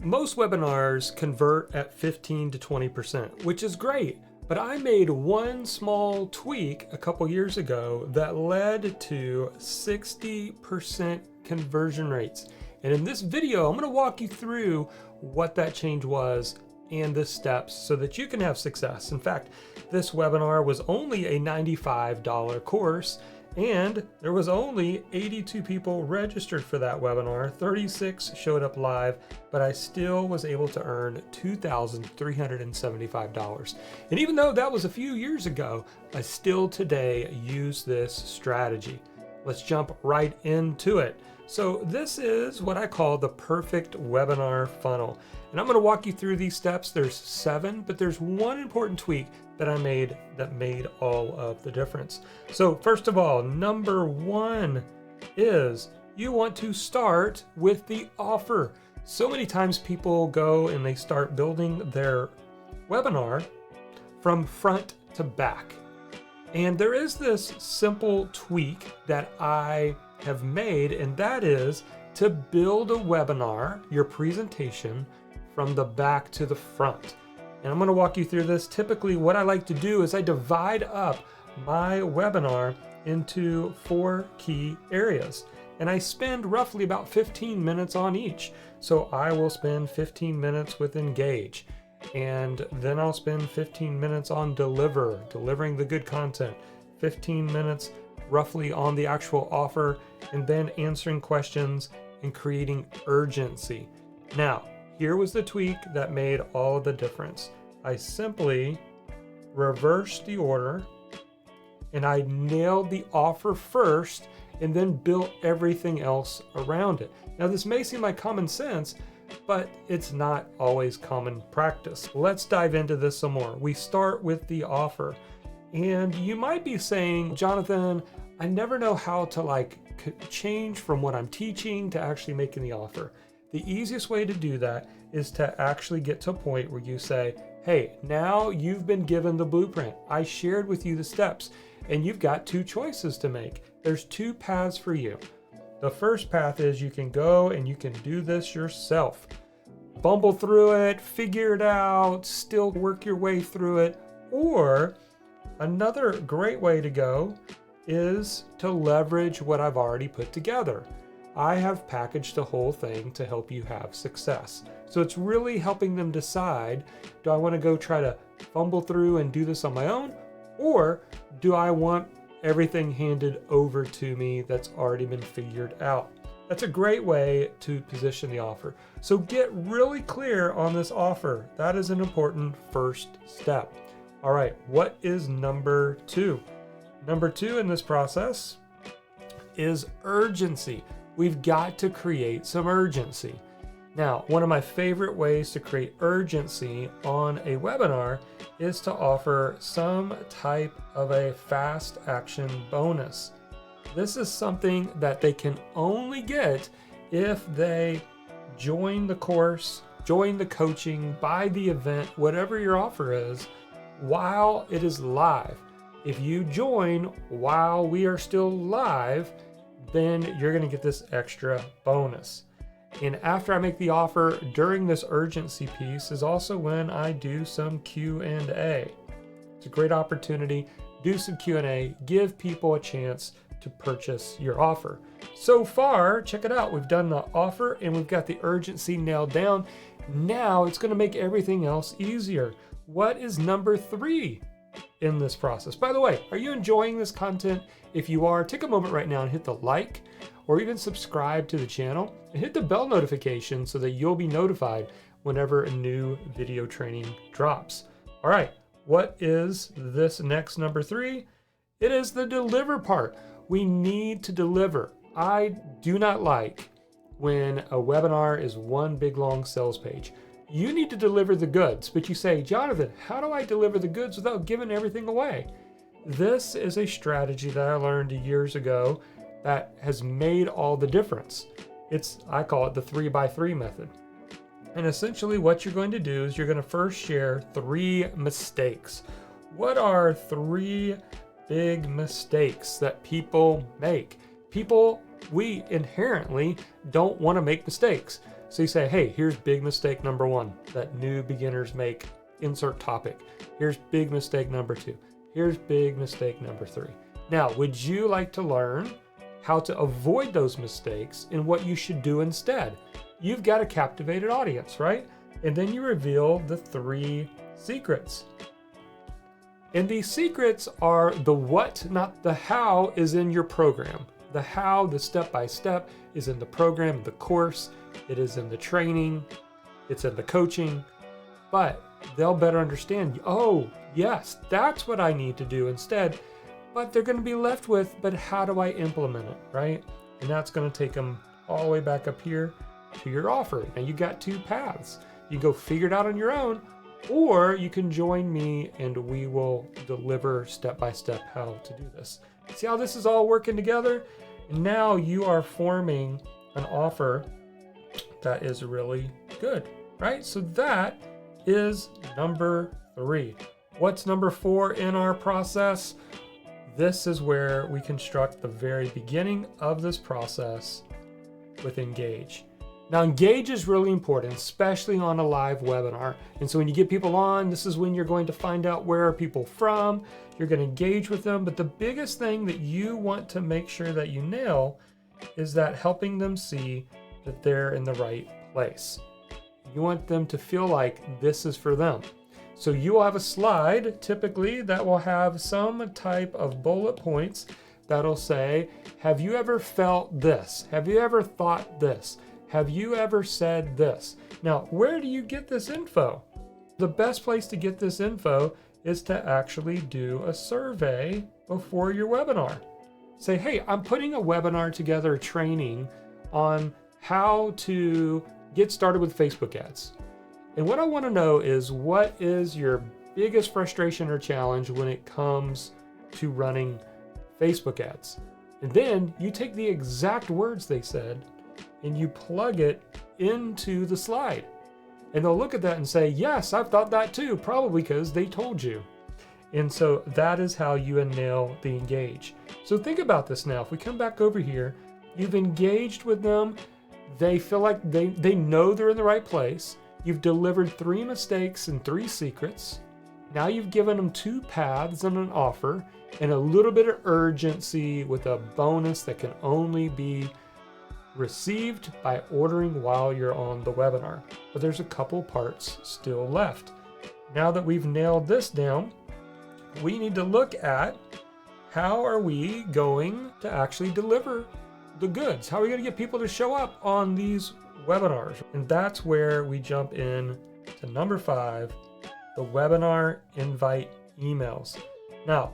Most webinars convert at 15 to 20%, which is great. But I made one small tweak a couple years ago that led to 60% conversion rates. And in this video, I'm going to walk you through what that change was and the steps so that you can have success. In fact, this webinar was only a $95 course, and there was only 82 people registered for that webinar. 36 showed up live, but I still was able to earn $2,375. And even though that was a few years ago, I still today use this strategy. Let's jump right into it. So this is what I call the perfect webinar funnel. And I'm going to walk you through these steps. There's 7, but there's one important tweak that I made that made all of the difference. So first of all, number 1 is you want to start with the offer. So many times people go and they start building their webinar from front to back. And there is this simple tweak that I have made, and that is to build a webinar, your presentation, from the back to the front. And I'm going to walk you through this. Typically, what I like to do is I divide up my webinar into 4 key areas. And I spend roughly about 15 minutes on each. So I will spend 15 minutes with Engage. And then I'll spend 15 minutes on delivering the good content. 15 minutes roughly on the actual offer, and then answering questions and creating urgency. Now, here was the tweak that made all of the difference. I simply reversed the order and I nailed the offer first and then built everything else around it. Now, this may seem like common sense, but it's not always common practice. Let's dive into this some more. We start with the offer. And you might be saying, Jonathan, I never know how to change from what I'm teaching to actually making the offer. The easiest way to do that is to actually get to a point where you say, hey, now you've been given the blueprint. I shared with you the steps, and you've got 2 choices to make. There's 2 paths for you. The first path is you can go and you can do this yourself. Bumble through it, figure it out, still work your way through it. Or another great way to go is to leverage what I've already put together. I have packaged the whole thing to help you have success. So it's really helping them decide, do I want to go try to fumble through and do this on my own? Or do I want everything handed over to me that's already been figured out? That's a great way to position the offer. So get really clear on this offer. That is an important first step. All right, what is number 2? Number 2 in this process is urgency. We've got to create some urgency. Now, one of my favorite ways to create urgency on a webinar is to offer some type of a fast action bonus. This is something that they can only get if they join the course, join the coaching, buy the event, whatever your offer is, while it is live. If you join while we are still live, then you're going to get this extra bonus. And after I make the offer, during this urgency piece is also when I do some Q&A. It's a great opportunity. Do some Q&A, give people a chance to purchase your offer. So far, check it out. We've done the offer and we've got the urgency nailed down. Now it's going to make everything else easier. What is number 3 in this process? By the way, are you enjoying this content? If you are, take a moment right now and hit the like or even subscribe to the channel and hit the bell notification so that you'll be notified whenever a new video training drops. All right, what is this next number 3? It is the deliver part. We need to deliver. I do not like when a webinar is one big long sales page. You need to deliver the goods, but you say, Jonathan, how do I deliver the goods without giving everything away? This is a strategy that I learned years ago that has made all the difference. I call it the 3x3 method. And essentially what you're going to do is you're going to first share 3 mistakes. What are 3 big mistakes that people make? We inherently don't want to make mistakes. So you say, hey, here's big mistake number 1 that new beginners make, insert topic. Here's big mistake number 2. Here's big mistake number 3. Now, would you like to learn how to avoid those mistakes and what you should do instead? You've got a captivated audience, right? And then you reveal the 3 secrets. And these secrets are the what, not the how, is in your program. The how, the step-by-step, is in the program, the course. It is in the training. It's in the coaching. But they'll better understand, oh, yes, that's what I need to do instead. But they're going to be left with, but how do I implement it, right? And that's going to take them all the way back up here to your offer. Now you got 2 paths. You go figure it out on your own, or you can join me and we will deliver step-by-step how to do this. See how this is all working together? And now you are forming an offer that is really good, right? So that is number 3. What's number 4 in our process? This is where we construct the very beginning of this process with Engage. Now, Engage is really important, especially on a live webinar. And so when you get people on, this is when you're going to find out where are people from. You're going to engage with them. But the biggest thing that you want to make sure that you nail is that helping them see that they're in the right place. You want them to feel like this is for them. So you will have a slide typically that will have some type of bullet points that'll say, have you ever felt this? Have you ever thought this? Have you ever said this? Now, where do you get this info? The best place to get this info is to actually do a survey before your webinar. Say, hey, I'm putting a webinar together, a training on how to get started with Facebook ads. And what I want to know is, what is your biggest frustration or challenge when it comes to running Facebook ads? And then you take the exact words they said and you plug it into the slide. And they'll look at that and say, yes, I've thought that too, probably because they told you. And so that is how you nail the engage. So think about this now. If we come back over here, you've engaged with them. They feel like they know they're in the right place. You've delivered 3 mistakes and 3 secrets. Now you've given them 2 paths and an offer and a little bit of urgency with a bonus that can only be received by ordering while you're on the webinar. But there's a couple parts still left. Now that we've nailed this down, we need to look at how are we going to actually deliver the goods? How are we going to get people to show up on these webinars? And that's where we jump in to number 5, the webinar invite emails. Now,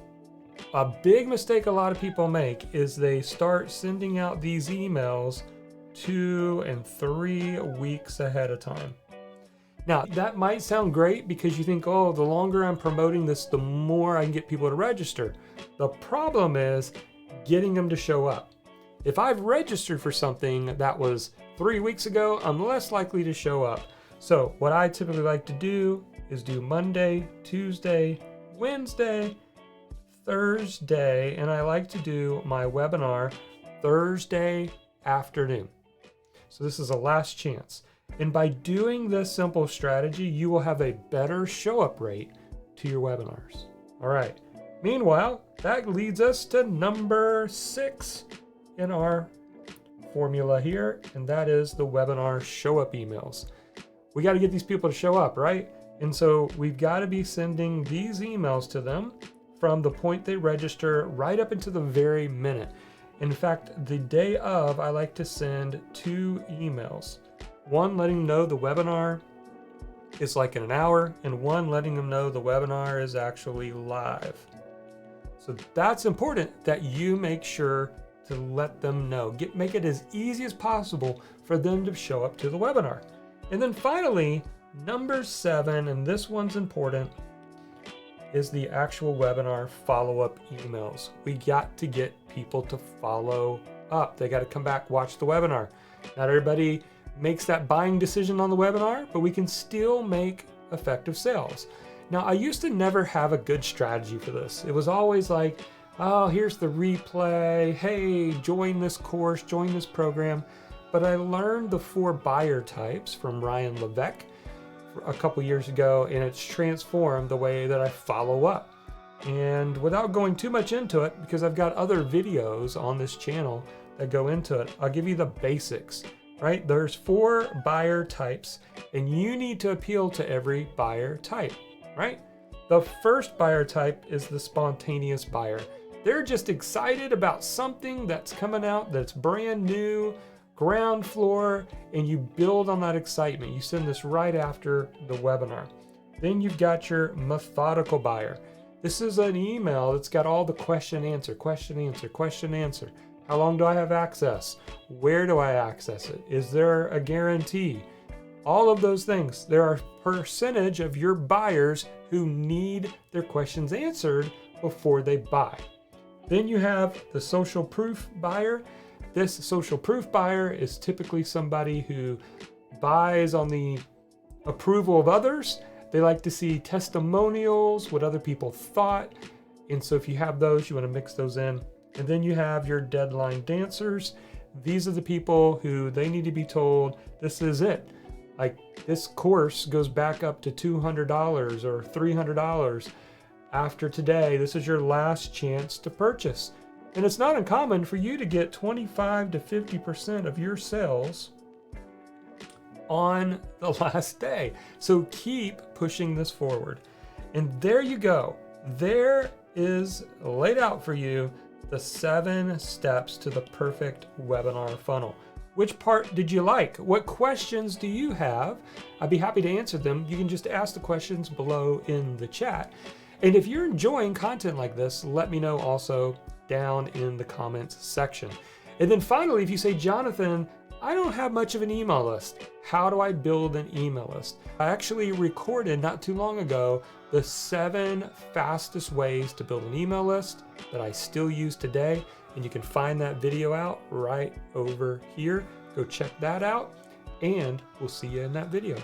a big mistake a lot of people make is they start sending out these emails 2 and 3 weeks ahead of time. Now, that might sound great because you think, oh, the longer I'm promoting this, the more I can get people to register. The problem is getting them to show up. If I've registered for something that was 3 weeks ago, I'm less likely to show up. So what I typically like to do is do Monday, Tuesday, Wednesday, Thursday, and I like to do my webinar Thursday afternoon. So this is a last chance. And by doing this simple strategy, you will have a better show up rate to your webinars. All right. Meanwhile, that leads us to number 6 in our formula here, and that is the webinar show up emails. We got to get these people to show up, right? And so we've got to be sending these emails to them from the point they register right up into the very minute. In fact, the day of, I like to send 2 emails. One letting them know the webinar is like in an hour, and one letting them know the webinar is actually live. So that's important that you make sure to let them know. Make it as easy as possible for them to show up to the webinar. And then finally, number 7, and this one's important, is the actual webinar follow-up emails. We got to get people to follow up. They got to come back, watch the webinar. Not everybody makes that buying decision on the webinar, but we can still make effective sales. Now, I used to never have a good strategy for this. It was always like, oh, here's the replay. Hey, join this course, join this program. but I learned the 4 buyer types from Ryan Levesque a couple years ago, and it's transformed the way that I follow up. And without going too much into it, because I've got other videos on this channel that go into it, I'll give you the basics, right? There's 4 buyer types, and you need to appeal to every buyer type, right? The first buyer type is the spontaneous buyer. They're just excited about something that's coming out that's brand new, ground floor, and you build on that excitement. You send this right after the webinar. Then you've got your methodical buyer. This is an email that's got all the question, answer, question, answer, question, answer. How long do I have access? Where do I access it? Is there a guarantee? All of those things. There are a percentage of your buyers who need their questions answered before they buy. Then you have the social proof buyer. This social proof buyer is typically somebody who buys on the approval of others. They like to see testimonials, what other people thought. And so if you have those, you want to mix those in. And then you have your deadline dancers. These are the people who they need to be told, this is it. Like, this course goes back up to $200 or $300. After today, this is your last chance to purchase. And it's not uncommon for you to get 25 to 50% of your sales on the last day. So keep pushing this forward. And there you go. There is laid out for you the 7 steps to the perfect webinar funnel. Which part did you like? What questions do you have? I'd be happy to answer them. You can just ask the questions below in the chat. And if you're enjoying content like this, let me know also down in the comments section. And then finally, if you say, Jonathan, I don't have much of an email list. How do I build an email list? I actually recorded not too long ago the 7 fastest ways to build an email list that I still use today. And you can find that video out right over here. Go check that out, and we'll see you in that video.